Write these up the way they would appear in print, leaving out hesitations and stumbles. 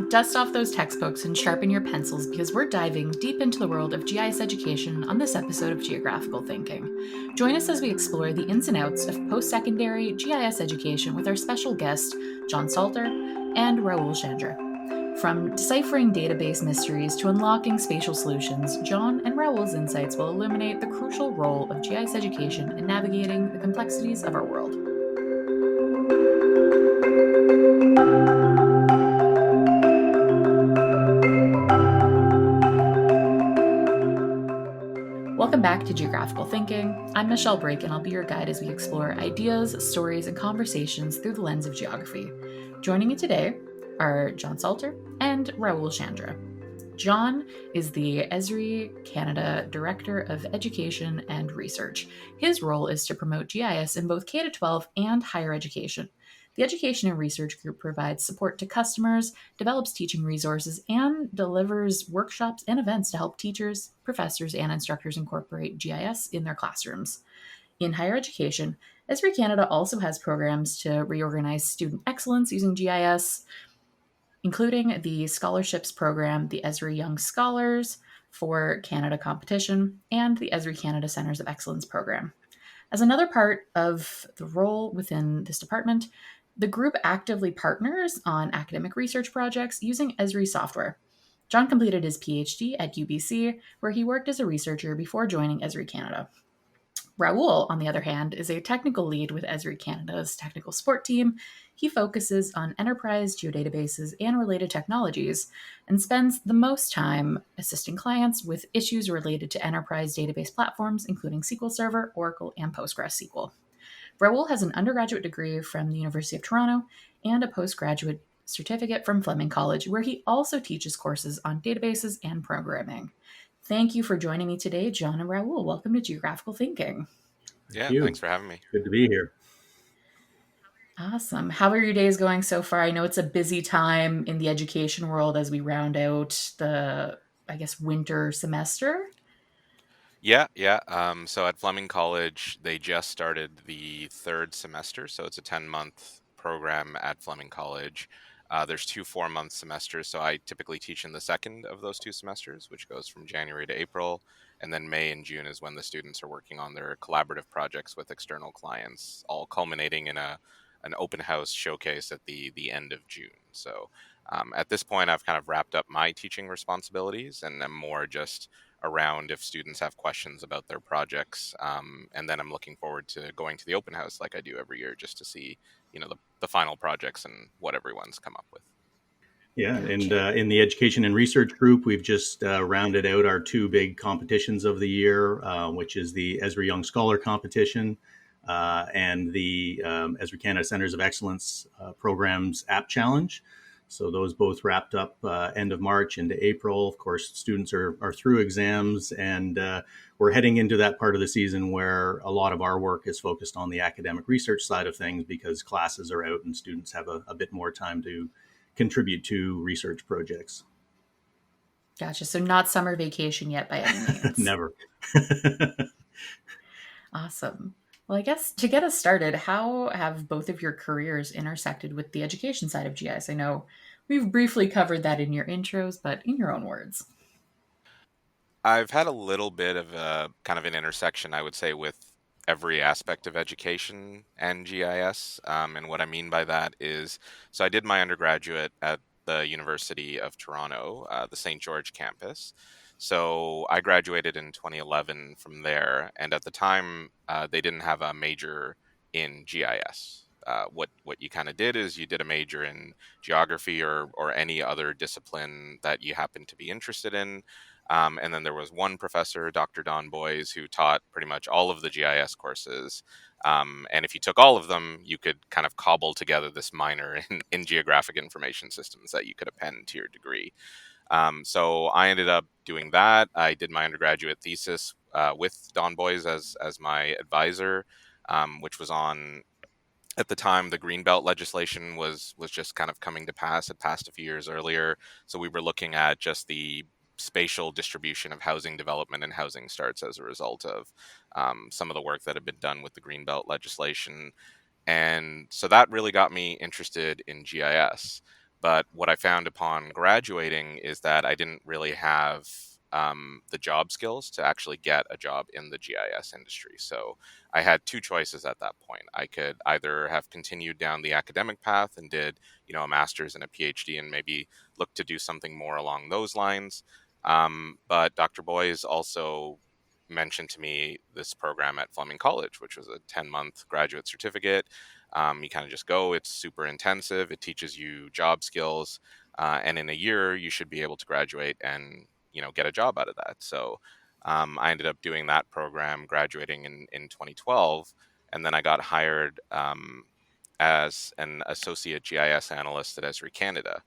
Dust off those textbooks and sharpen your pencils because we're diving deep into the world of GIS education on this episode of Geographical Thinking. Join us as we explore the ins and outs of post secondary GIS education with our special guest, John Salter and Rahul Chandra. From deciphering database mysteries to unlocking spatial solutions, John and Rahul's insights will illuminate the crucial role of GIS education in navigating the complexities of our world. Welcome back to Geographical Thinking. I'm Michelle Brake, and I'll be your guide as we explore ideas, stories, and conversations through the lens of geography. Joining me today are John Salter and Rahul Chandra. John is the Esri Canada Director of Education and Research. His role is to promote GIS in both K-12 and higher education. The Education and Research Group provides support to customers, develops teaching resources, and delivers workshops and events to help teachers, professors, and instructors incorporate GIS in their classrooms. In higher education, Esri Canada also has programs to reorganize student excellence using GIS, including the scholarships program, the Esri Young Scholars for Canada Competition, and the Esri Canada Centers of Excellence program. As another part of the role within this department, the group actively partners on academic research projects using Esri software. John completed his PhD at UBC, where he worked as a researcher before joining Esri Canada. Rahul, on the other hand, is a technical lead with Esri Canada's technical support team. He focuses on enterprise geodatabases and related technologies and spends the most time assisting clients with issues related to enterprise database platforms, including SQL Server, Oracle, and PostgreSQL. Rahul has an undergraduate degree from the University of Toronto and a postgraduate certificate from Fleming College, where he also teaches courses on databases and programming. Thank you for joining me today, John and Rahul. Welcome to Geographical Thinking. Yeah, You. thanks for having me. Good to be here. Awesome. How are your days going so far? I know it's a busy time in the education world as we round out the, winter semester. Yeah. So at Fleming College, they just started the third semester. So it's a 10-month program at Fleming College. There's two 4-month semesters. So I typically teach in the second of those two semesters, which goes from January to April. And then May and June is when the students are working on their collaborative projects with external clients, all culminating in an open house showcase at the end of June. So at this point, I've kind of wrapped up my teaching responsibilities and I'm more just around if students have questions about their projects. And then I'm looking forward to going to the open house like I do every year just to see, the final projects and what everyone's come up with. Yeah, and Gotcha. in the education and research group, we've just rounded out our two big competitions of the year, which is the Esri Young Scholar Competition and the Esri Canada Centers of Excellence Programs App Challenge. So those both wrapped up end of March into April. Of course, students are through exams, and we're heading into that part of the season where a lot of our work is focused on the academic research side of things because classes are out and students have a bit more time to contribute to research projects. Gotcha. So not summer vacation yet by any means. Never. Awesome. Well, I guess to get us started, how have both of your careers intersected with the education side of GIS? I know we've briefly covered that in your intros, but in your own words. I've had a little bit of a kind of an intersection, I would say, with every aspect of education and GIS. And what I mean by that is, so I did my undergraduate at the University of Toronto, the St. George campus. So I graduated in 2011 from there. And at the time, they didn't have a major in GIS. What you kind of did is you did a major in geography or any other discipline that you happened to be interested in. And then there was one professor, Dr. Don Boys, who taught pretty much all of the GIS courses. And if you took all of them, you could kind of cobble together this minor in geographic information systems that you could append to your degree. So I ended up doing that. I did my undergraduate thesis with Don Boys as my advisor, which was on at the time the Greenbelt legislation was just kind of coming to pass. It passed a few years earlier, so we were looking at just the spatial distribution of housing development and housing starts as a result of some of the work that had been done with the Greenbelt legislation. And so that really got me interested in GIS. But what I found upon graduating is that I didn't really have the job skills to actually get a job in the GIS industry. So I had two choices at that point. I could either have continued down the academic path and did, a master's and a PhD and maybe look to do something more along those lines. But Dr. Boys also mentioned to me this program at Fleming College, which was a 10-month graduate certificate. You kind of just go, it's super intensive, it teaches you job skills, and in a year you should be able to graduate and get a job out of that. So I ended up doing that program, graduating in 2012, and then I got hired as an associate GIS analyst at Esri Canada,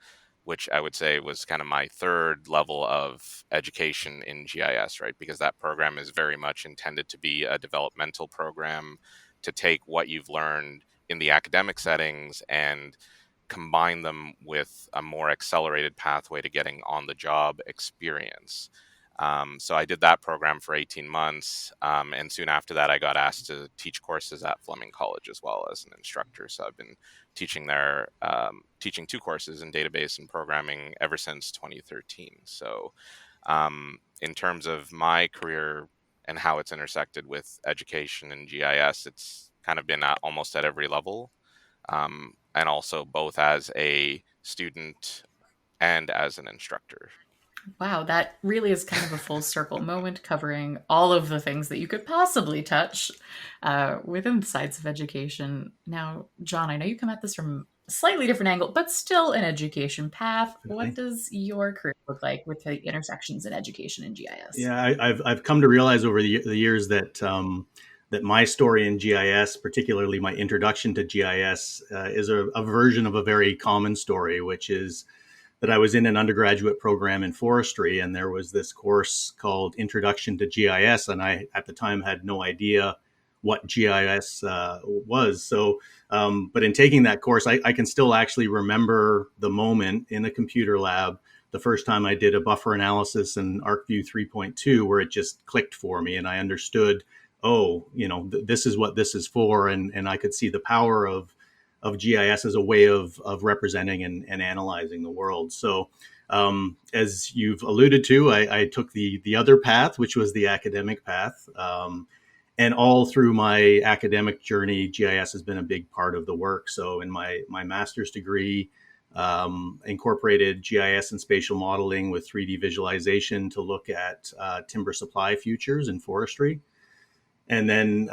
which I would say was kind of my third level of education in GIS, right? Because that program is very much intended to be a developmental program to take what you've learned in the academic settings and combine them with a more accelerated pathway to getting on the job experience. So I did that program for 18 months. And soon after that, I got asked to teach courses at Fleming College as well as an instructor. So I've been teaching there, teaching two courses in database and programming ever since 2013. So in terms of my career and how it's intersected with education and GIS, it's kind of been almost at every level. And also both as a student and as an instructor. Wow, that really is kind of a full circle moment covering all of the things that you could possibly touch within the sides of education. Now, John, I know you come at this from a slightly different angle, but still an education path. What does your career look like with the intersections in education and GIS? Yeah, I've come to realize over the years that that my story in GIS, particularly my introduction to GIS, is a version of a very common story, which is that I was in an undergraduate program in forestry, and there was this course called Introduction to GIS, and I at the time had no idea what GIS was. So, but in taking that course, I can still actually remember the moment in a computer lab the first time I did a buffer analysis in ArcView 3.2, where it just clicked for me, and I understood, this is what this is for, and I could see the power of GIS as a way of representing and analyzing the world. So, as you've alluded to, I took the other path, which was the academic path. And all through my academic journey, GIS has been a big part of the work. So in my master's degree, incorporated GIS and spatial modeling with 3D visualization to look at timber supply futures in forestry. And then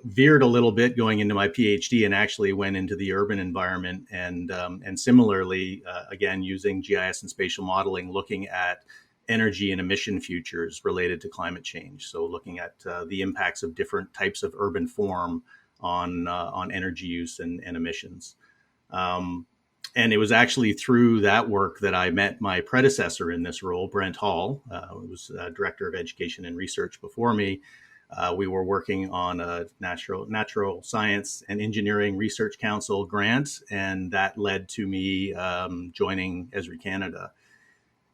veered a little bit going into my PhD and actually went into the urban environment. And similarly, again, using GIS and spatial modeling, looking at energy and emission futures related to climate change. So looking at the impacts of different types of urban form on energy use and emissions. And it was actually through that work that I met my predecessor in this role, Brent Hall, who was Director of Education and Research before me. We were working on a natural science and engineering research council grant, and that led to me joining Esri Canada.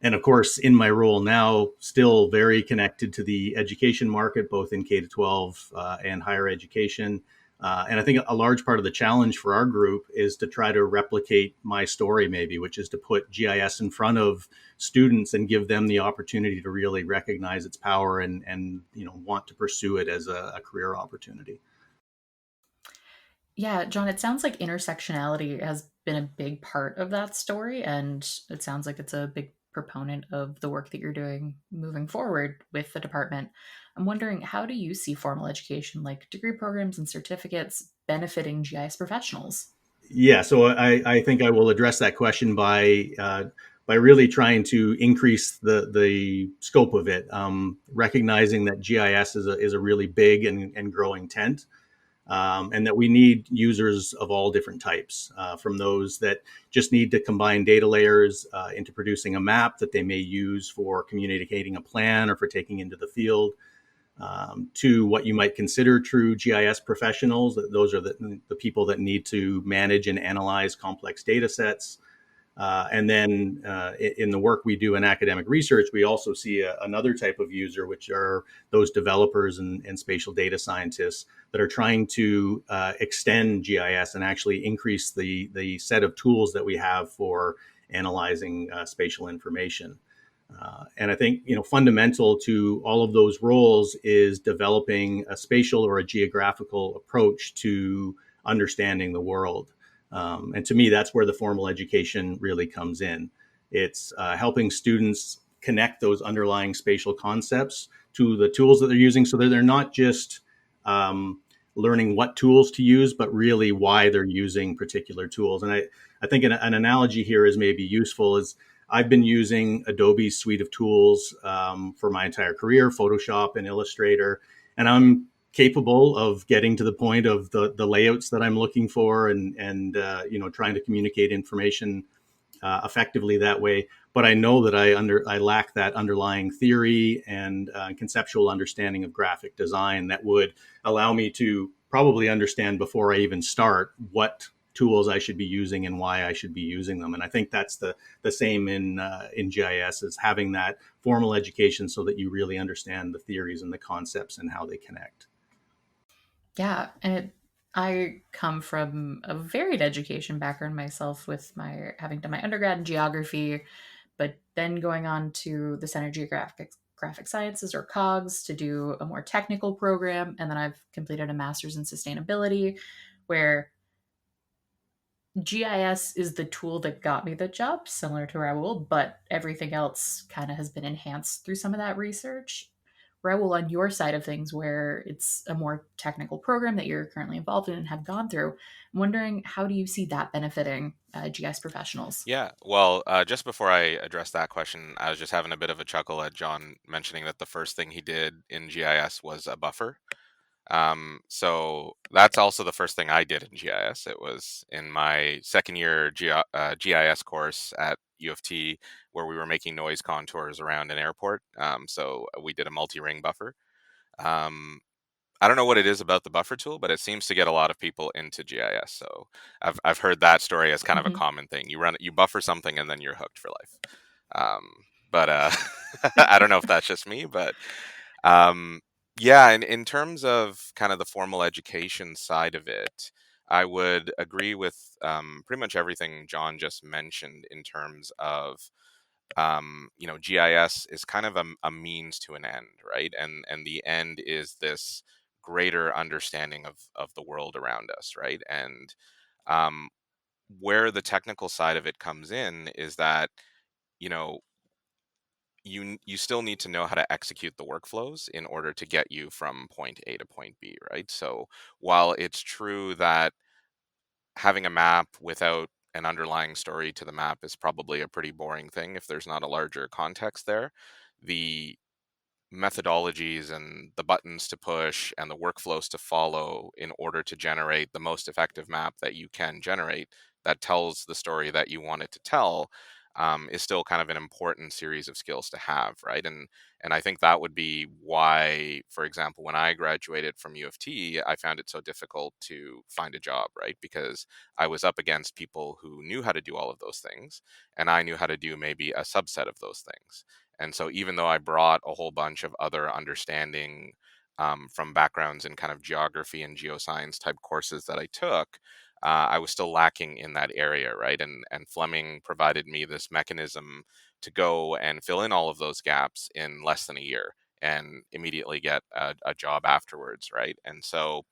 And of course, in my role now, still very connected to the education market, both in K-12 and higher education. And I think a large part of the challenge for our group is to try to replicate my story, maybe, which is to put GIS in front of students and give them the opportunity to really recognize its power and want to pursue it as a career opportunity. Yeah, John, it sounds like intersectionality has been a big part of that story, and it sounds like it's a big proponent of the work that you're doing moving forward with the department. I'm wondering, how do you see formal education, like degree programs and certificates, benefiting GIS professionals? Yeah, so I think I will address that question by really trying to increase the scope of it, recognizing that GIS is a really big and growing tent. And that we need users of all different types, from those that just need to combine data layers into producing a map that they may use for communicating a plan or for taking into the field, to what you might consider true GIS professionals. Those are the people that need to manage and analyze complex data sets. And then in the work we do in academic research, we also see another type of user, which are those developers and spatial data scientists that are trying to extend GIS and actually increase the set of tools that we have for analyzing spatial information. And I think, fundamental to all of those roles is developing a spatial or a geographical approach to understanding the world. And to me, that's where the formal education really comes in. It's helping students connect those underlying spatial concepts to the tools that they're using, so that they're not just learning what tools to use, but really why they're using particular tools. And I think an analogy here is maybe useful is I've been using Adobe's suite of tools for my entire career, Photoshop and Illustrator, and I'm capable of getting to the point of the layouts that I'm looking for and trying to communicate information effectively that way. But I know that I lack that underlying theory and conceptual understanding of graphic design that would allow me to probably understand before I even start what tools I should be using and why I should be using them. And I think that's the same in GIS, is having that formal education so that you really understand the theories and the concepts and how they connect. Yeah, and I come from a varied education background myself, with my having done my undergrad in geography, but then going on to the Center of Graphic Sciences, or COGS, to do a more technical program, and then I've completed a master's in sustainability, where GIS is the tool that got me the job, similar to Raul, but everything else kind of has been enhanced through some of that research. Raul, on your side of things, where it's a more technical program that you're currently involved in and have gone through, I'm wondering, how do you see that benefiting GIS professionals? Yeah, well, just before I address that question, I was just having a bit of a chuckle at John mentioning that the first thing he did in GIS was a buffer. So that's also the first thing I did in GIS. It was in my second year GIS course at U of T, where we were making noise contours around an airport. So we did a multi-ring buffer. Um, I don't know what it is about the buffer tool, but it seems to get a lot of people into GIS. So I've heard that story as kind of a Mhm. common thing. You buffer something and then you're hooked for life. Um, but I don't know if that's just me, but um, yeah, and in terms of kind of the formal education side of it, I would agree with pretty much everything John just mentioned in terms of GIS is kind of a means to an end, right? And the end is this greater understanding of the world around us, right? And um, where the technical side of it comes in is that you know you still need to know how to execute the workflows in order to get you from point A to point B, right? So while it's true that having a map without an underlying story to the map is probably a pretty boring thing if there's not a larger context there, the methodologies and the buttons to push and the workflows to follow in order to generate the most effective map that you can generate that tells the story that you want it to tell, is still kind of an important series of skills to have, right? And I think that would be why, for example, when I graduated from U of T, I found it so difficult to find a job, right? Because I was up against people who knew how to do all of those things, and I knew how to do maybe a subset of those things. And so, even though I brought a whole bunch of other understanding from backgrounds in kind of geography and geoscience type courses that I took, I was still lacking in that area, right? And Fleming provided me this mechanism to go and fill in all of those gaps in less than a year and immediately get a job afterwards, right? And so,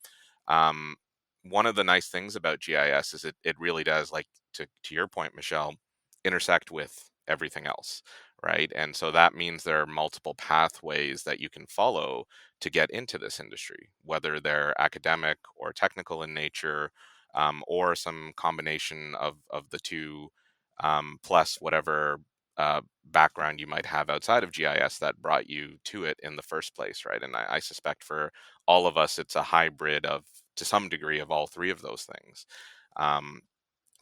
um, one of the nice things about GIS is it really does, like to your point, Michelle, intersect with everything else, right? And so that means there are multiple pathways that you can follow to get into this industry, whether they're academic or technical in nature, or some combination of the two, plus whatever background you might have outside of GIS that brought you to it in the first place, right? And I suspect for all of us, it's a hybrid of, to some degree, of all three of those things. Um,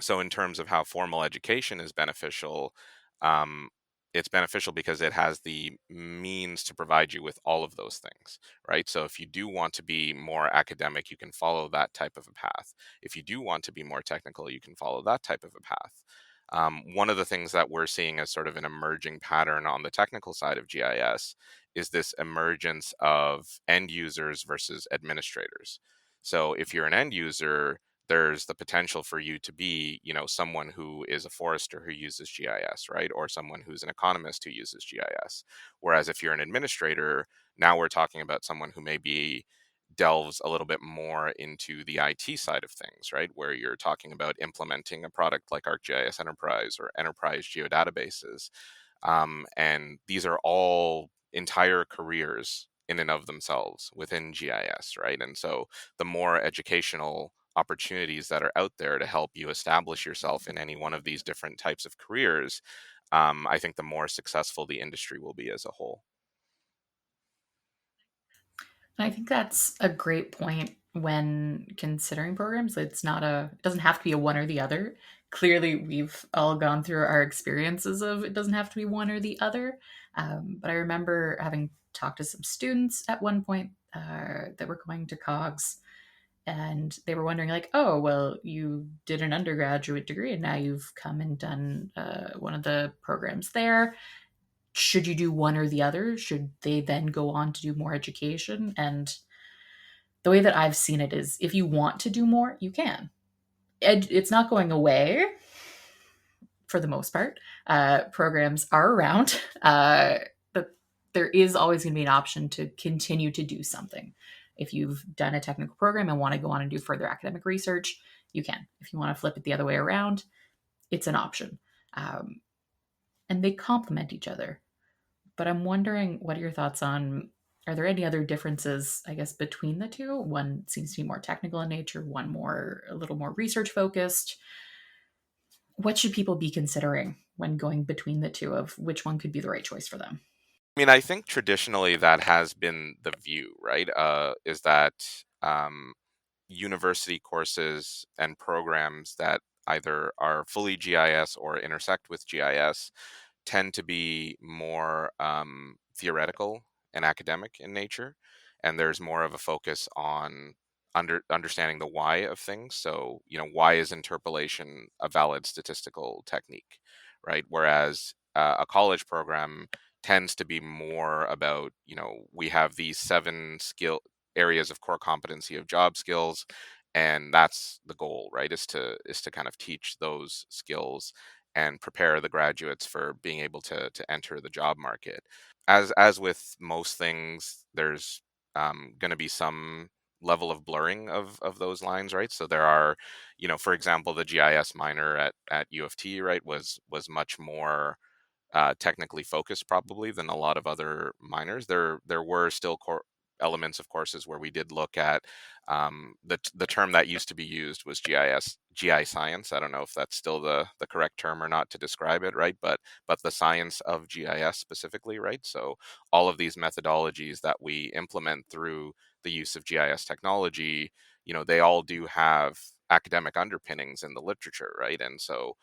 so in terms of how formal education is beneficial, um, it's beneficial because it has the means to provide you with all of those things, right? So if you do want to be more academic, you can follow that type of a path. If you do want to be more technical, you can follow that type of a path. One of the things that we're seeing as sort of an emerging pattern on the technical side of GIS is this emergence of end users versus administrators. So if you're an end user, there's the potential for you to be, someone who is a forester who uses GIS, right? Or someone who's an economist who uses GIS. Whereas if you're an administrator, now we're talking about someone who maybe delves a little bit more into the IT side of things, right? Where you're talking about implementing a product like ArcGIS Enterprise or Enterprise Geodatabases. And these are all entire careers in and of themselves within GIS, right? And so the more educational opportunities that are out there to help you establish yourself in any one of these different types of careers, I think the more successful the industry will be as a whole. I think that's a great point when considering programs. It doesn't have to be a one or the other. Clearly, we've all gone through our experiences of it doesn't have to be one or the other. But I remember having talked to some students at one point that were going to COGS, and they were wondering, like, oh, well, you did an undergraduate degree and now you've come and done one of the programs there. Should you do one or the other? Should they then go on to do more education? And the way that I've seen it is if you want to do more, you can. It's not going away for the most part. Programs are around, but there is always going to be an option to continue to do something. If you've done a technical program and want to go on and do further academic research, you can. If you want to flip it the other way around, it's an option. Um, and they complement each other. But I'm wondering, what are your thoughts on, are there any other differences, I guess, between the two? One seems to be more technical in nature, one a little more research focused. What should people be considering when going between the two of which one could be the right choice for them? I mean, I think traditionally that has been the view, right? Is that university courses and programs that either are fully GIS or intersect with GIS tend to be more theoretical and academic in nature, and there's more of a focus on understanding the why of things. So, why is interpolation a valid statistical technique, right? Whereas a college program tends to be more about, we have these 7 skill areas of core competency of job skills, and that's the goal, right? Is to kind of teach those skills and prepare the graduates for being able to enter the job market. As with most things, there's going to be some level of blurring of those lines, right? So there are, for example, the GIS minor at U of T, right, was much more technically focused probably than a lot of other minors. There were still elements of courses where we did look at the term that used to be used was GI science. I don't know if that's still the correct term or not to describe it, right? But the science of GIS specifically, right? So all of these methodologies that we implement through the use of GIS technology, they all do have academic underpinnings in the literature, right? And so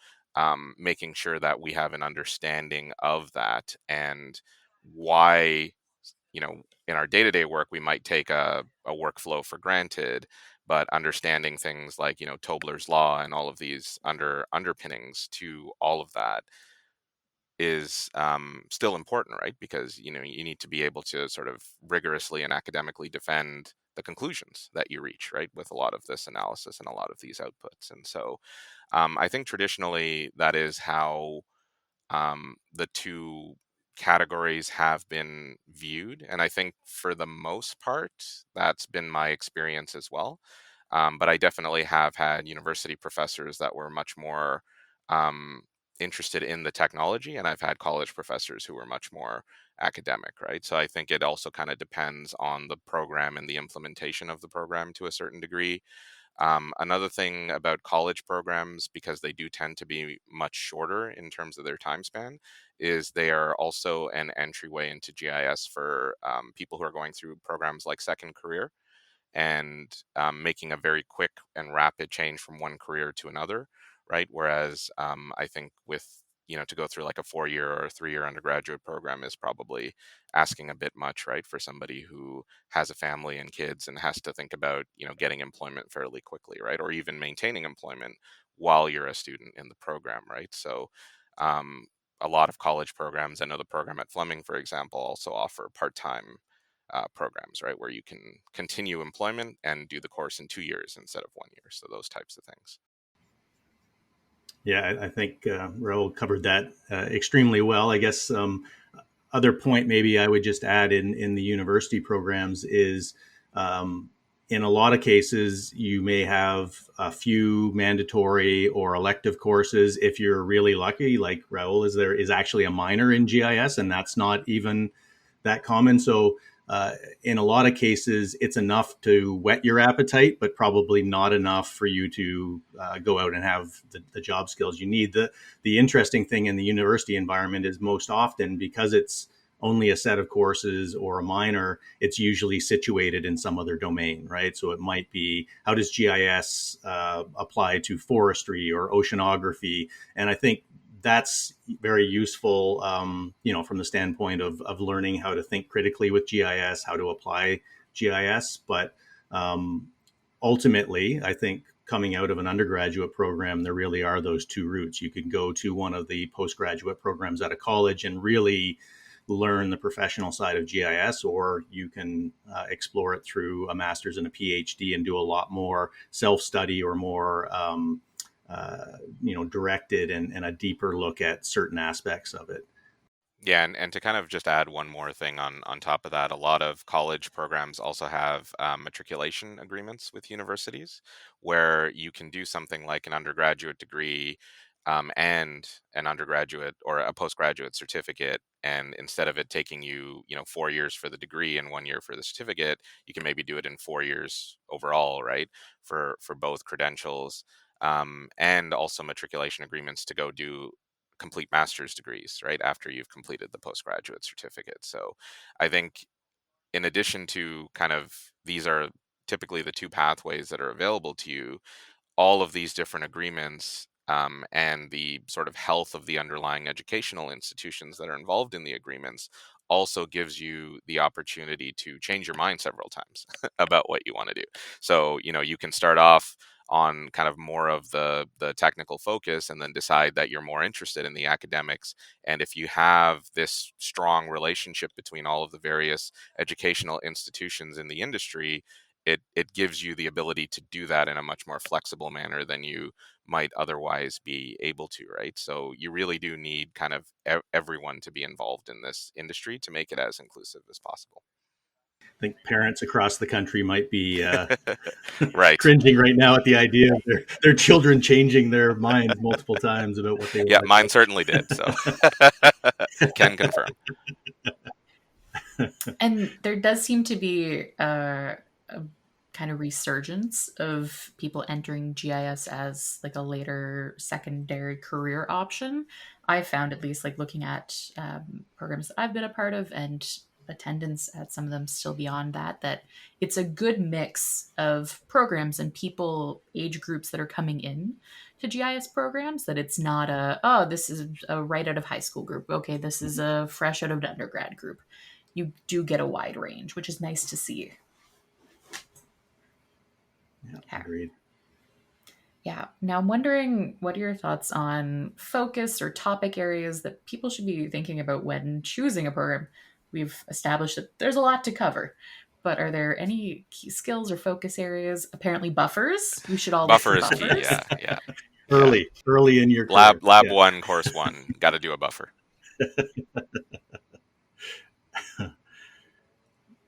making sure that we have an understanding of that and why, in our day-to-day work, we might take a workflow for granted, but understanding things like, Tobler's law and all of these underpinnings to all of that is still important, right? Because, you need to be able to sort of rigorously and academically defend the conclusions that you reach, right? With a lot of this analysis and a lot of these outputs. And so I think traditionally that is how the two categories have been viewed. And I think for the most part, that's been my experience as well. But I definitely have had university professors that were much more um, interested in the technology, and I've had college professors who were much more academic, right? So I think it also kind of depends on the program and the implementation of the program to a certain degree. Another thing about college programs, because they do tend to be much shorter in terms of their time span, is they are also an entryway into GIS for people who are going through programs like Second Career and making a very quick and rapid change from one career to another, right? Whereas I think with to go through like a 4-year or a 3-year undergraduate program is probably asking a bit much, right, for somebody who has a family and kids and has to think about, getting employment fairly quickly, right, or even maintaining employment while you're a student in the program, right? So um, a lot of college programs, I know the program at Fleming, for example, also offer part-time programs, right, where you can continue employment and do the course in 2 years instead of 1 year. So those types of things. Yeah, I think Rahul covered that extremely well. I guess other point maybe I would just add in the university programs is um, in a lot of cases you may have a few mandatory or elective courses. If you're really lucky, like Rahul, there is actually a minor in GIS, and that's not even that common. So in a lot of cases, it's enough to whet your appetite, but probably not enough for you to go out and have the job skills you need. The interesting thing in the university environment is most often, because it's only a set of courses or a minor, it's usually situated in some other domain, right? So it might be, how does GIS apply to forestry or oceanography? And I think that's very useful, from the standpoint of learning how to think critically with GIS, how to apply GIS. But ultimately, I think coming out of an undergraduate program, there really are those two routes. You can go to one of the postgraduate programs at a college and really learn the professional side of GIS, or you can explore it through a master's and a PhD and do a lot more self-study or more directed and a deeper look at certain aspects of it. Yeah, and to kind of just add one more thing on top of that, a lot of college programs also have matriculation agreements with universities where you can do something like an undergraduate degree and an undergraduate or a postgraduate certificate. And instead of it taking you, 4 years for the degree and 1 year for the certificate, you can maybe do it in 4 years overall, right? For both credentials. And also matriculation agreements to go do complete master's degrees right after you've completed the postgraduate certificate. So I think in addition to kind of these are typically the two pathways that are available to you, all of these different agreements and the sort of health of the underlying educational institutions that are involved in the agreements also gives you the opportunity to change your mind several times about what you want to do. So, you can start off on kind of more of the technical focus and then decide that you're more interested in the academics. And if you have this strong relationship between all of the various educational institutions in the industry, it gives you the ability to do that in a much more flexible manner than you might otherwise be able to, right? So you really do need kind of everyone to be involved in this industry to make it as inclusive as possible. I think parents across the country might be Right. cringing right now at the idea of their children changing their minds multiple times about what they Yeah, want to mine do. certainly did. So can confirm. And there does seem to be a kind of resurgence of people entering GIS as like a later secondary career option. I found, at least, like looking at programs that I've been a part of and attendance at some of them still beyond that, that it's a good mix of programs and people, age groups that are coming in to GIS programs, that it's not this is a right out of high school group. Okay, this is a fresh out of undergrad group. You do get a wide range, which is nice to see. Yeah, agreed. Yeah. Now I'm wondering, what are your thoughts on focus or topic areas that people should be thinking about when choosing a program? We've established that there's a lot to cover, but are there any key skills or focus areas? Apparently buffers. We should all look Buffer for is key. buffers. Yeah. Early in your Lab career. yeah. 1, course 1, got to do a buffer.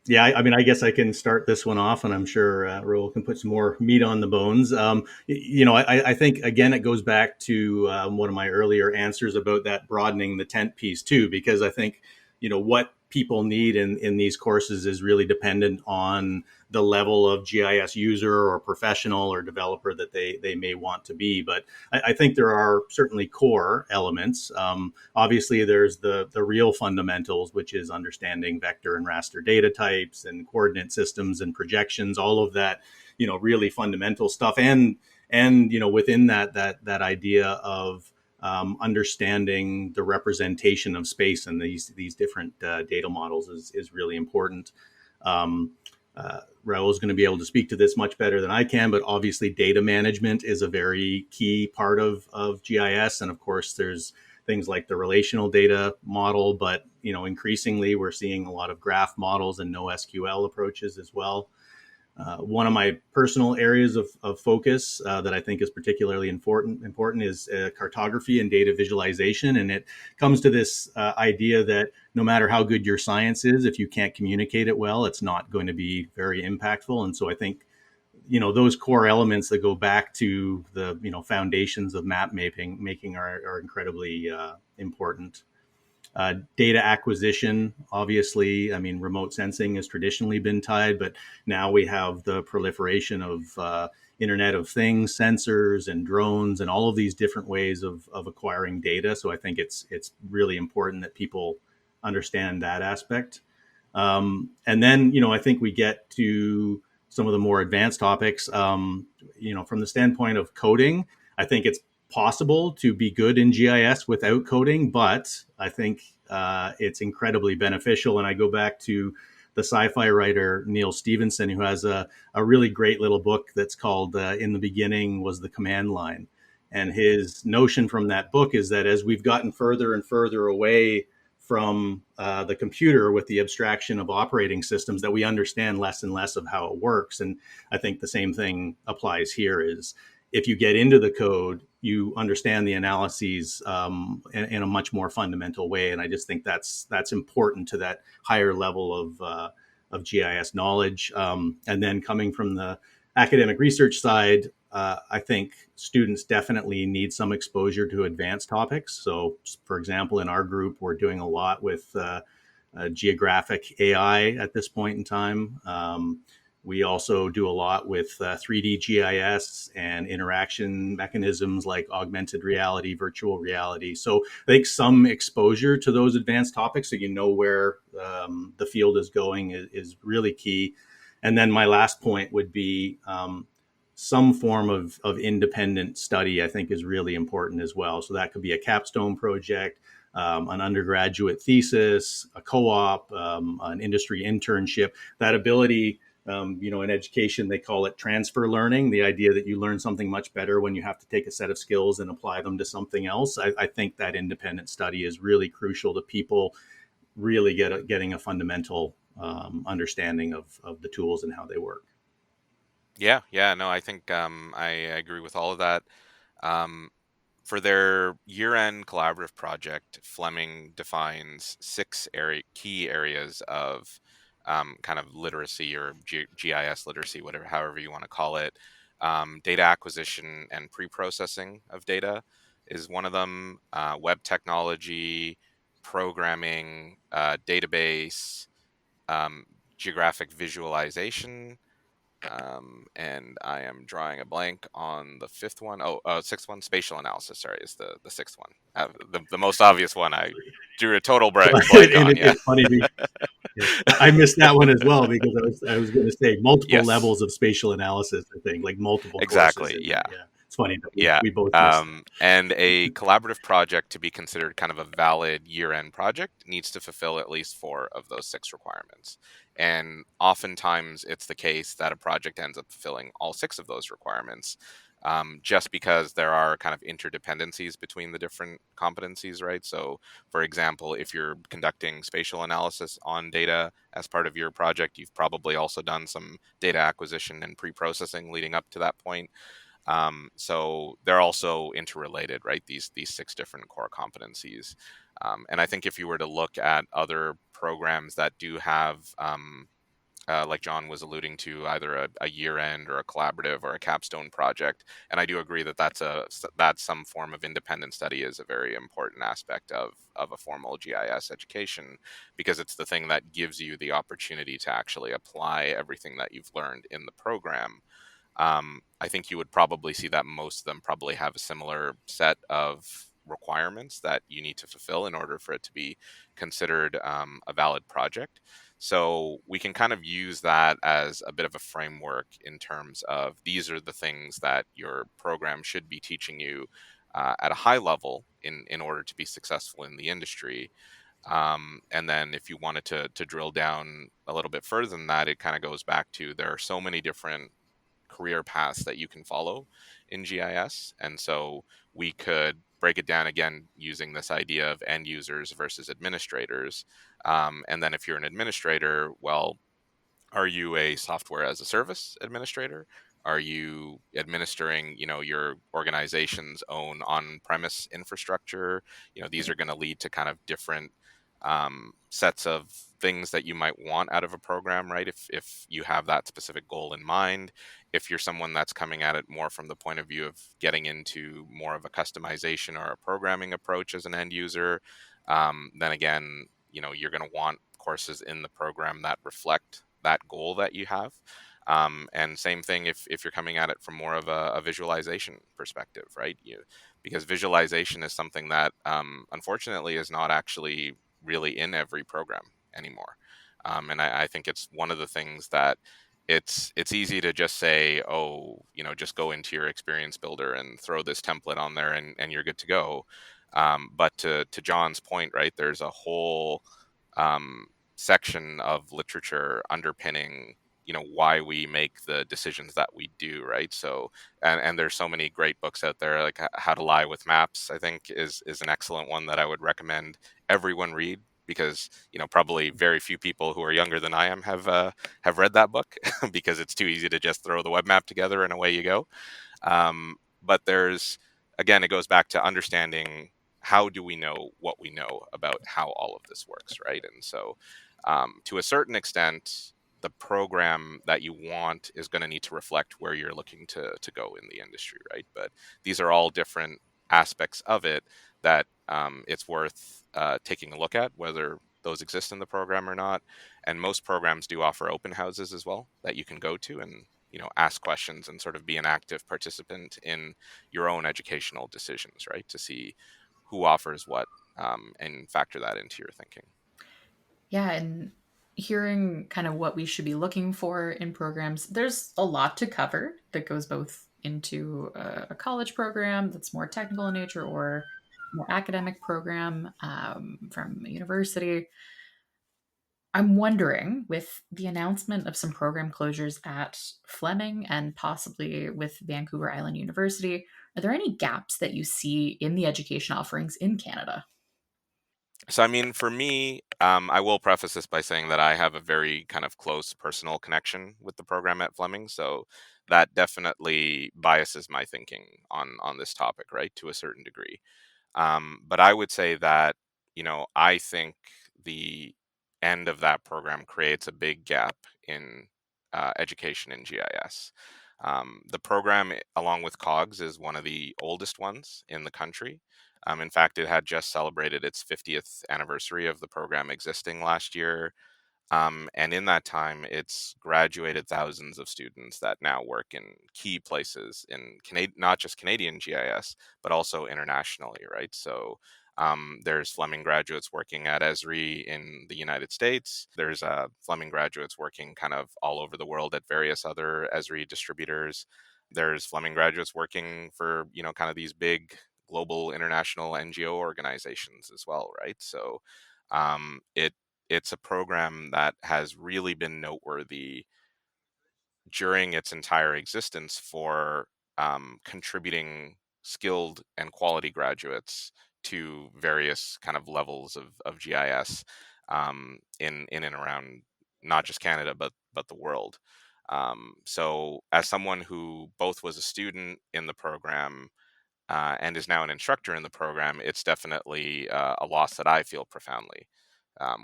Yeah, I guess I can start this one off, and I'm sure Rahul can put some more meat on the bones. I think, again, it goes back to one of my earlier answers about that broadening the tent piece too, because I think, what people need in these courses is really dependent on the level of GIS user or professional or developer that they may want to be. But I think there are certainly core elements. Obviously, there's the real fundamentals, which is understanding vector and raster data types and coordinate systems and projections, all of that, really fundamental stuff. And within that idea of understanding the representation of space and these different data models is really important. Um, Raul is going to be able to speak to this much better than I can, but obviously data management is a very key part of GIS. And of course, there's things like the relational data model, but increasingly we're seeing a lot of graph models and NoSQL approaches as well. One of my personal areas of focus that I think is particularly important is cartography and data visualization. And it comes to this idea that no matter how good your science is, if you can't communicate it well, it's not going to be very impactful. And so I think those core elements that go back to the foundations of map making are incredibly important. Data acquisition, obviously, I mean, remote sensing has traditionally been tied, but now we have the proliferation of Internet of Things, sensors and drones, and all of these different ways of acquiring data. So I think it's really important that people understand that aspect. And then, I think we get to some of the more advanced topics. From the standpoint of coding, I think it's possible to be good in GIS without coding, but I think it's incredibly beneficial. And I go back to the sci-fi writer Neil Stephenson, who has a really great little book that's called In the Beginning Was the Command Line. And his notion from that book is that as we've gotten further and further away from the computer with the abstraction of operating systems, that we understand less and less of how it works. And I think the same thing applies here is if you get into the code, you understand the analyses in a much more fundamental way. And I just think that's important to that higher level of GIS knowledge. And then coming from the academic research side, I think students definitely need some exposure to advanced topics. So, for example, in our group, we're doing a lot with geographic AI at this point in time. We also do a lot with 3D GIS and interaction mechanisms like augmented reality, virtual reality. So I think some exposure to those advanced topics so you know where the field is going is really key. And then my last point would be some form of independent study, I think, is really important as well. So that could be a capstone project, an undergraduate thesis, a co-op, an industry internship. That ability, in education, they call it transfer learning, the idea that you learn something much better when you have to take a set of skills and apply them to something else. I think that independent study is really crucial to people really getting a fundamental understanding of the tools and how they work. Yeah, no, I think I agree with all of that. Um, for their year-end collaborative project, Fleming defines six key areas of kind of literacy or GIS literacy, whatever, however you want to call it. Data acquisition and pre-processing of data is one of them. Web technology, programming, database, um, geographic visualization, and I am drawing a blank on the fifth one. Sixth one, spatial analysis. Sorry, is the sixth one. The most obvious one. I drew a total blank on. Yeah. It's funny. I missed that one as well because I was going to say multiple Yes. levels of spatial analysis. I think like multiple courses. Exactly. Yeah. Yeah, it's funny that Yeah. we both missed that. And a collaborative project to be considered kind of a valid year-end project needs to fulfill at least 4 of those 6 requirements. And oftentimes it's the case that a project ends up fulfilling all 6 of those requirements, just because there are kind of interdependencies between the different competencies, right? So, for example, if you're conducting spatial analysis on data as part of your project, you've probably also done some data acquisition and pre-processing leading up to that point. So they're also interrelated, right? These 6 different core competencies. And I think if you were to look at other programs that do have, like John was alluding to, either a year-end or a collaborative or a capstone project, and I do agree that that's some form of independent study is a very important aspect of a formal GIS education, because it's the thing that gives you the opportunity to actually apply everything that you've learned in the program. I think you would probably see that most of them probably have a similar set of requirements that you need to fulfill in order for it to be considered a valid project. So we can kind of use that as a bit of a framework in terms of these are the things that your program should be teaching you at a high level in order to be successful in the industry. And then if you wanted to drill down a little bit further than that, it kind of goes back to there are so many different career paths that you can follow in GIS. And so we could break it down again using this idea of end users versus administrators. And then if you're an administrator, well, are you a software as a service administrator? Are you administering, your organization's own on-premise infrastructure? These are going to lead to kind of different sets of things that you might want out of a program, right? If you have that specific goal in mind, if you're someone that's coming at it more from the point of view of getting into more of a customization or a programming approach as an end user, then again, you're going to want courses in the program that reflect that goal that you have. And same thing if you're coming at it from more of a visualization perspective, right? Because visualization is something that unfortunately is not actually really in every program anymore. And I think it's one of the things that it's easy to just say, oh, just go into your experience builder and throw this template on there and you're good to go. But to John's point, right, there's a whole um, section of literature underpinning why we make the decisions that we do, right? So and there's so many great books out there, like How to Lie with Maps, I think is an excellent one that I would recommend everyone read, because probably very few people who are younger than I am have read that book because it's too easy to just throw the web map together and away you go. But there's, again, it goes back to understanding how do we know what we know about how all of this works, right? And so, to a certain extent, the program that you want is going to need to reflect where you're looking to go in the industry, right? But these are all different aspects of it that it's worth taking a look at, whether those exist in the program or not. And most programs do offer open houses as well that you can go to and ask questions and sort of be an active participant in your own educational decisions, right? To see who offers what, and factor that into your thinking. Yeah, and hearing kind of what we should be looking for in programs, there's a lot to cover that goes both into a college program that's more technical in nature or more academic program from a university. I'm wondering, with the announcement of some program closures at Fleming and possibly with Vancouver Island University, are there any gaps that you see in the education offerings in Canada? So, I mean, for me, I will preface this by saying that I have a very kind of close personal connection with the program at Fleming, so that definitely biases my thinking on this topic, right, to a certain degree. But I would say that, I think the end of that program creates a big gap in education in GIS. The program, along with COGS, is one of the oldest ones in the country. In fact, it had just celebrated its 50th anniversary of the program existing last year. And in that time, it's graduated thousands of students that now work in key places in not just Canadian GIS, but also internationally, right? So there's Fleming graduates working at Esri in the United States. There's Fleming graduates working kind of all over the world at various other Esri distributors. There's Fleming graduates working for, kind of these big global international NGO organizations as well, right? So it's a program that has really been noteworthy during its entire existence for contributing skilled and quality graduates to various kind of levels of GIS in and around not just Canada but the world. So as someone who both was a student in the program and is now an instructor in the program, it's definitely a loss that I feel profoundly.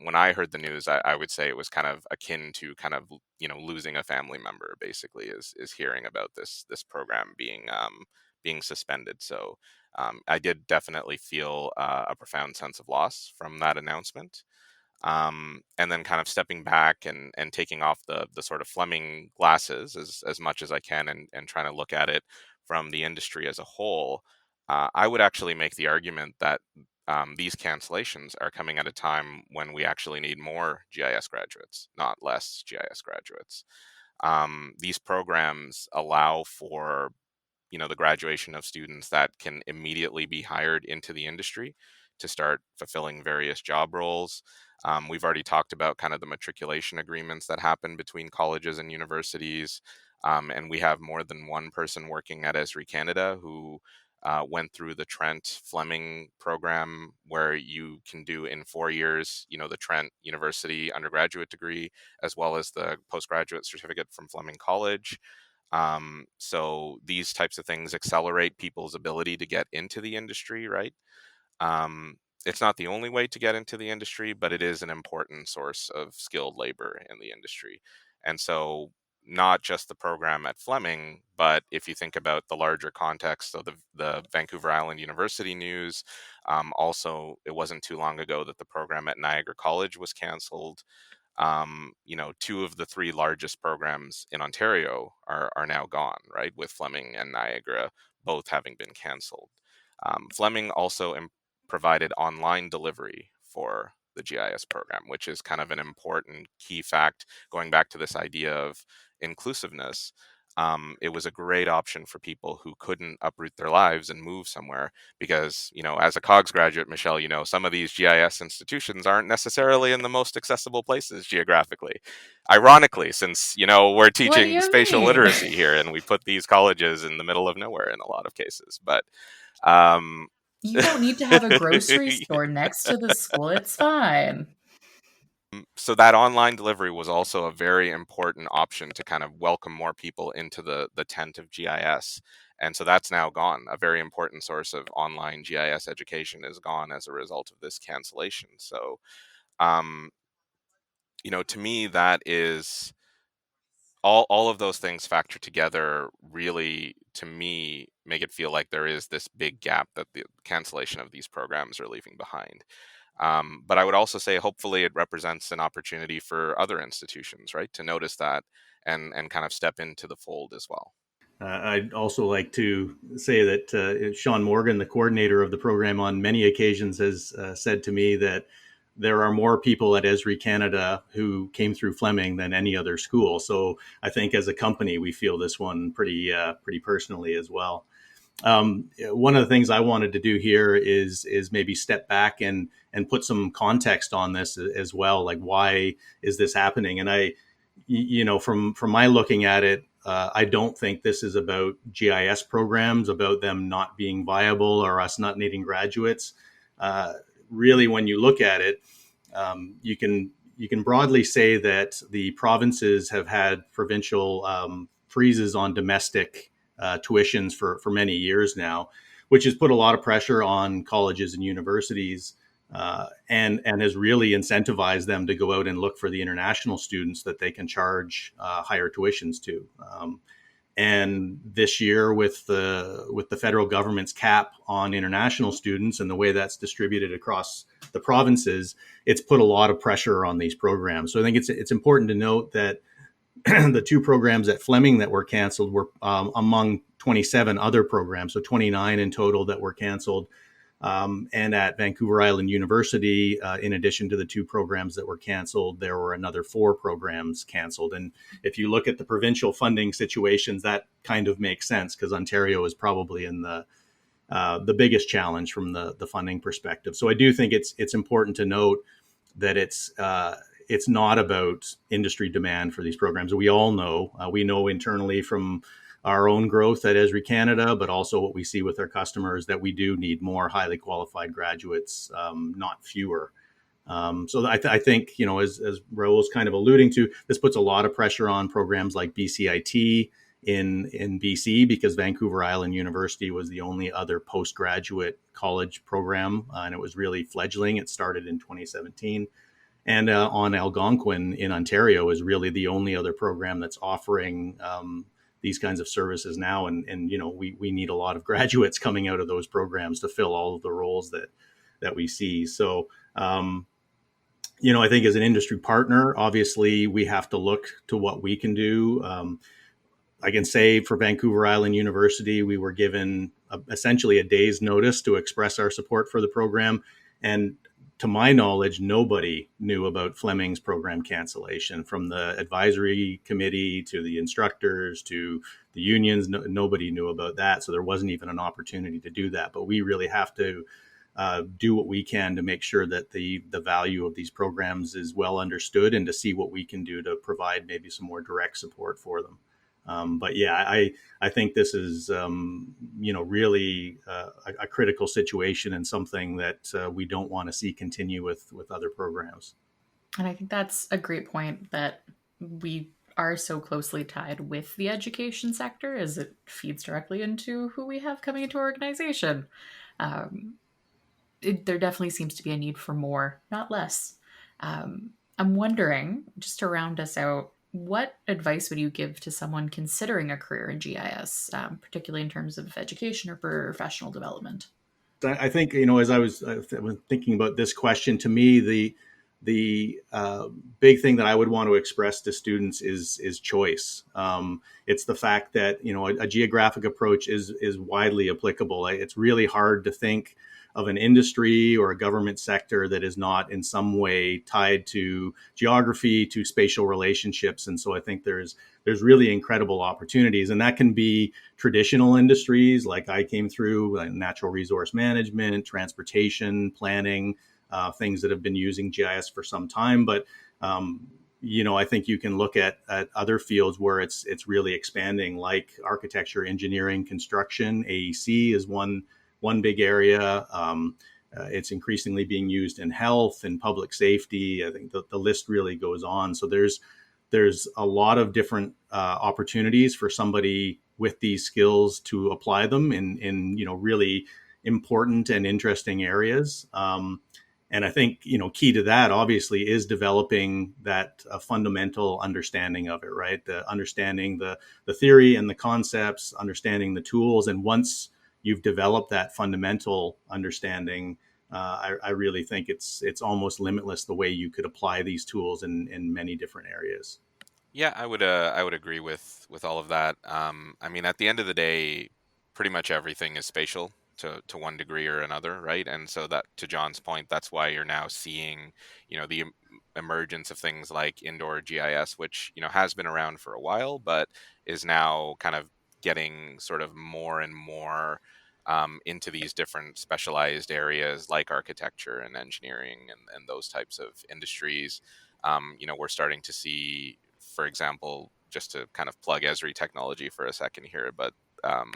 When I heard the news, I would say it was kind of akin to kind of losing a family member. Basically, is hearing about this program being suspended. So I did definitely feel a profound sense of loss from that announcement. And then kind of stepping back and taking off the sort of Fleming glasses as much as I can and trying to look at it from the industry as a whole, I would actually make the argument that these cancellations are coming at a time when we actually need more GIS graduates, not less GIS graduates. These programs allow for the graduation of students that can immediately be hired into the industry to start fulfilling various job roles. We've already talked about kind of the matriculation agreements that happen between colleges and universities. And we have more than one person working at Esri Canada who went through the Trent Fleming program, where you can do in 4 years, the Trent University undergraduate degree, as well as the postgraduate certificate from Fleming College. So these types of things accelerate people's ability to get into the industry, right? Um, it's not the only way to get into the industry, but it is an important source of skilled labor in the industry. And so, not just the program at Fleming, but if you think about the larger context of the Vancouver Island University news, also, it wasn't too long ago that the program at Niagara College was canceled. Two of the three largest programs in Ontario are now gone, right? With Fleming and Niagara both having been canceled. Fleming also provided online delivery for the GIS program, which is kind of an important key fact going back to this idea of inclusiveness. It was a great option for people who couldn't uproot their lives and move somewhere because, as a COGS graduate, Michelle, some of these GIS institutions aren't necessarily in the most accessible places geographically. Ironically, since, we're What do teaching you spatial mean? literacy here and we put these colleges in the middle of nowhere in a lot of cases. But um, You don't need to have a grocery store next to the school. It's fine. so that online delivery was also a very important option to kind of welcome more people into the tent of GIS. And so that's now gone. A very important source of online GIS education is gone as a result of this cancellation. So, um, to me, that is all of those things factor together really, to me, make it feel like there is this big gap that the cancellation of these programs are leaving behind. But I would also say, hopefully, it represents an opportunity for other institutions, right, to notice that and kind of step into the fold as well. I'd also like to say that Sean Morgan, the coordinator of the program, on many occasions has said to me that there are more people at Esri Canada who came through Fleming than any other school. So I think as a company, we feel this one pretty personally as well. One of the things I wanted to do here is maybe step back and put some context on this as well. Like, why is this happening? And from my looking at it, I don't think this is about GIS programs, about them not being viable or us not needing graduates. Really, when you look at it, you can broadly say that the provinces have had provincial freezes on domestic tuitions for many years now, which has put a lot of pressure on colleges and universities, and has really incentivized them to go out and look for the international students that they can charge higher tuitions to. And this year, with the federal government's cap on international students and the way that's distributed across the provinces, it's put a lot of pressure on these programs. So I think it's important to note that the two programs at Fleming that were canceled were among 27 other programs, so 29 in total that were canceled. And at Vancouver Island University, in addition to the two programs that were canceled, there were another 4 programs canceled. And if you look at the provincial funding situations, that kind of makes sense because Ontario is probably in the biggest challenge from the funding perspective. So I do think it's important to note that it's not about industry demand for these programs. We all know, we know internally from our own growth at Esri Canada, but also what we see with our customers, that we do need more highly qualified graduates, not fewer. So I think, as Rahul's kind of alluding to, this puts a lot of pressure on programs like BCIT in BC, because Vancouver Island University was the only other postgraduate college program, and it was really fledgling. It started in 2017. And on Algonquin in Ontario is really the only other program that's offering these kinds of services now. And we need a lot of graduates coming out of those programs to fill all of the roles that we see. So, I think as an industry partner, obviously we have to look to what we can do. I can say for Vancouver Island University, we were given essentially a day's notice to express our support for the program. And to my knowledge, nobody knew about Fleming's program cancellation, from the advisory committee to the instructors to the unions. Nobody knew about that. So there wasn't even an opportunity to do that. But we really have to do what we can to make sure that the value of these programs is well understood, and to see what we can do to provide maybe some more direct support for them. But yeah, I think this is really a critical situation, and something that we don't want to see continue with other programs. And I think that's a great point, that we are so closely tied with the education sector, as it feeds directly into who we have coming into our organization. Um, there definitely seems to be a need for more, not less. I'm wondering, just to round us out, what advice would you give to someone considering a career in GIS, particularly in terms of education or professional development? I think, as I was thinking about this question, to me the big thing that I would want to express to students is choice. It's the fact that a geographic approach is widely applicable. It's really hard to think of an industry or a government sector that is not in some way tied to geography, to spatial relationships. And so I think there's really incredible opportunities, and that can be traditional industries like I came through, like natural resource management, transportation, planning, things that have been using GIS for some time. But I think you can look at other fields where it's really expanding, like architecture, engineering, construction. AEC is one big area. It's increasingly being used in health and public safety. I think the list really goes on. So there's a lot of different opportunities for somebody with these skills to apply them in really important and interesting areas. And I think key to that obviously is developing that fundamental understanding of it, right? The understanding the theory and the concepts, understanding the tools, and once you've developed that fundamental understanding, I really think it's almost limitless the way you could apply these tools in many different areas. Yeah, I would agree with all of that. I mean, at the end of the day, pretty much everything is spatial to one degree or another, right? And so that, to John's point, that's why you're now seeing, the emergence of things like indoor GIS, which has been around for a while, but is now kind of getting sort of more and more into these different specialized areas like architecture and engineering and those types of industries. We're starting to see, for example, just to kind of plug Esri technology for a second here, but um,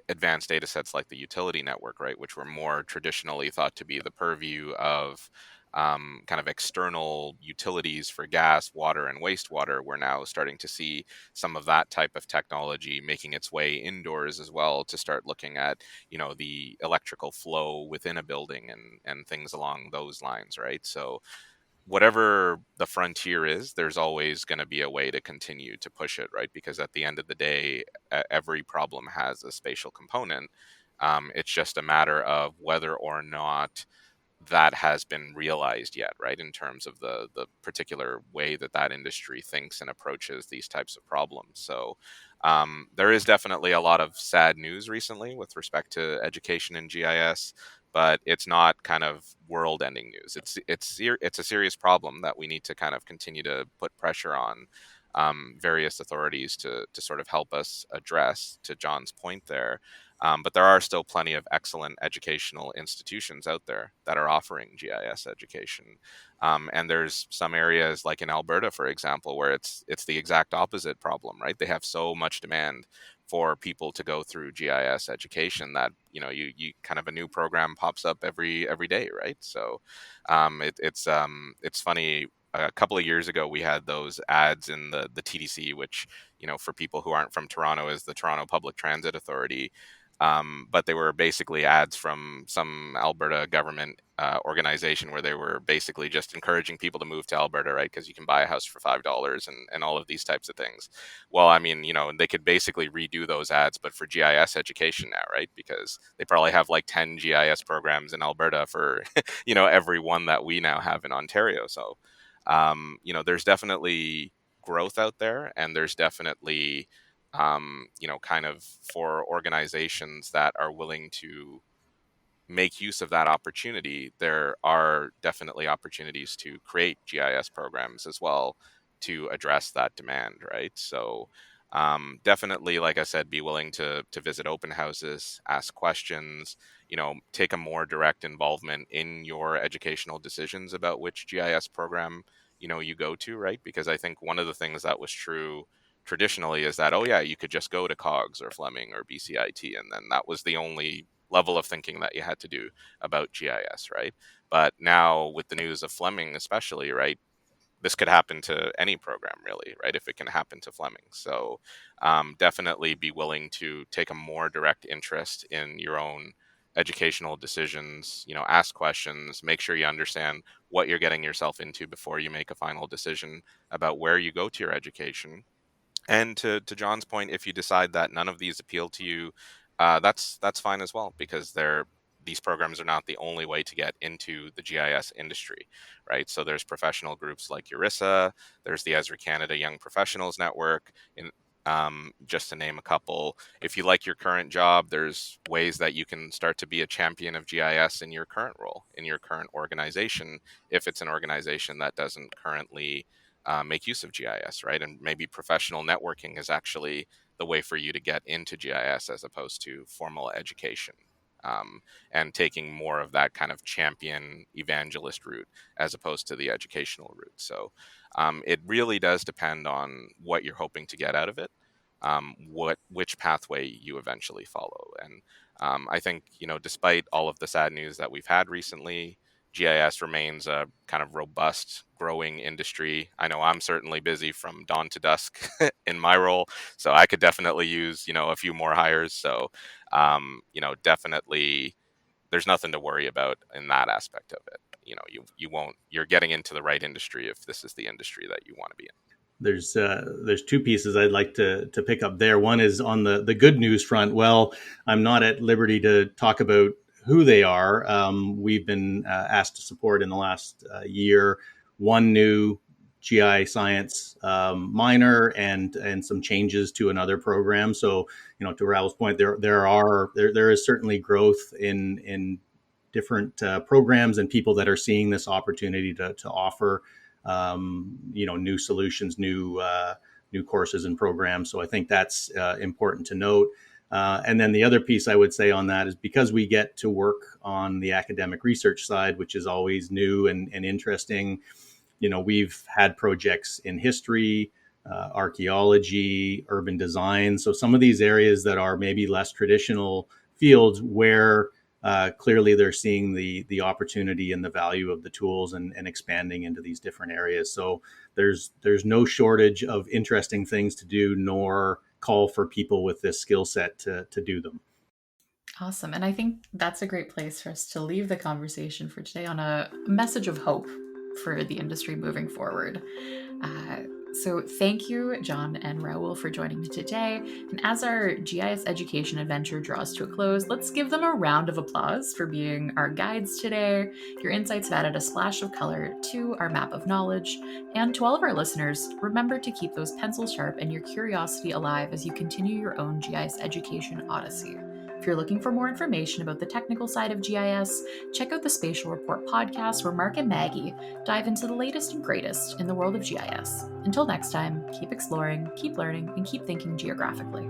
advanced data sets like the utility network, right, which were more traditionally thought to be the purview of kind of external utilities for gas, water, and wastewater. We're now starting to see some of that type of technology making its way indoors as well, to start looking at, the electrical flow within a building and things along those lines, right? So whatever the frontier is, there's always going to be a way to continue to push it, right? Because at the end of the day, every problem has a spatial component. It's just a matter of whether or not that has been realized yet, right? In terms of the particular way that industry thinks and approaches these types of problems. So there is definitely a lot of sad news recently with respect to education in GIS, but it's not kind of world-ending news. It's a serious problem that we need to kind of continue to put pressure on various authorities to sort of help us address. To John's point there, but there are still plenty of excellent educational institutions out there that are offering GIS education. And there's some areas like in Alberta, for example, where it's the exact opposite problem, right? They have so much demand for people to go through GIS education that you kind of a new program pops up every day, right? So it's funny. A couple of years ago, we had those ads in the TDC, which for people who aren't from Toronto, is the Toronto Public Transit Authority. But they were basically ads from some Alberta government organization where they were basically just encouraging people to move to Alberta, right? Because you can buy a house for $5 and all of these types of things. Well, I mean, they could basically redo those ads, but for GIS education now, right? Because they probably have like 10 GIS programs in Alberta for, every one that we now have in Ontario. So, there's definitely growth out there, and there's definitely kind of for organizations that are willing to make use of that opportunity, there are definitely opportunities to create GIS programs as well to address that demand, right? So definitely, like I said, be willing to visit open houses, ask questions, take a more direct involvement in your educational decisions about which GIS program you go to, right? Because I think one of the things that was true traditionally is that, oh yeah, you could just go to Cogs or Fleming or BCIT, and then that was the only level of thinking that you had to do about GIS, right? But now with the news of Fleming especially, right, this could happen to any program really, right? If it can happen to Fleming. So definitely be willing to take a more direct interest in your own educational decisions, ask questions, make sure you understand what you're getting yourself into before you make a final decision about where you go to your education. And to John's point, if you decide that none of these appeal to you, that's fine as well, because these programs are not the only way to get into the GIS industry, right? So there's professional groups like EURISA, there's the Esri Canada Young Professionals Network, just to name a couple. If you like your current job, there's ways that you can start to be a champion of GIS in your current role, in your current organization, if it's an organization that doesn't currently make use of GIS, right? And maybe professional networking is actually the way for you to get into GIS as opposed to formal education, and taking more of that kind of champion evangelist route as opposed to the educational route. So it really does depend on what you're hoping to get out of it, which pathway you eventually follow. And I think, despite all of the sad news that we've had recently, GIS remains a kind of robust, growing industry. I know I'm certainly busy from dawn to dusk in my role, so I could definitely use, a few more hires. So, definitely there's nothing to worry about in that aspect of it. You're getting into the right industry if this is the industry that you want to be in. There's two pieces I'd like to pick up there. One is on the good news front. Well, I'm not at liberty to talk about who they are. We've been asked to support in the last year one new GI science minor and some changes to another program. So, to Rahul's point, there is certainly growth in different programs and people that are seeing this opportunity to offer new solutions, new courses and programs. So I think that's important to note. And then the other piece I would say on that is, because we get to work on the academic research side, which is always new and interesting. We've had projects in history, archaeology, urban design. So some of these areas that are maybe less traditional fields where clearly they're seeing the opportunity and the value of the tools and expanding into these different areas. So there's no shortage of interesting things to do, nor call for people with this skill set to do them. Awesome. And I think that's a great place for us to leave the conversation for today, on a message of hope for the industry moving forward. So thank you, John and Rahul, for joining me today. And as our GIS education adventure draws to a close, let's give them a round of applause for being our guides today. Your insights have added a splash of color to our map of knowledge. And to all of our listeners, remember to keep those pencils sharp and your curiosity alive as you continue your own GIS education odyssey. If you're looking for more information about the technical side of GIS, check out the Spatial Report podcast, where Mark and Maggie dive into the latest and greatest in the world of GIS. Until next time, keep exploring, keep learning, and keep thinking geographically.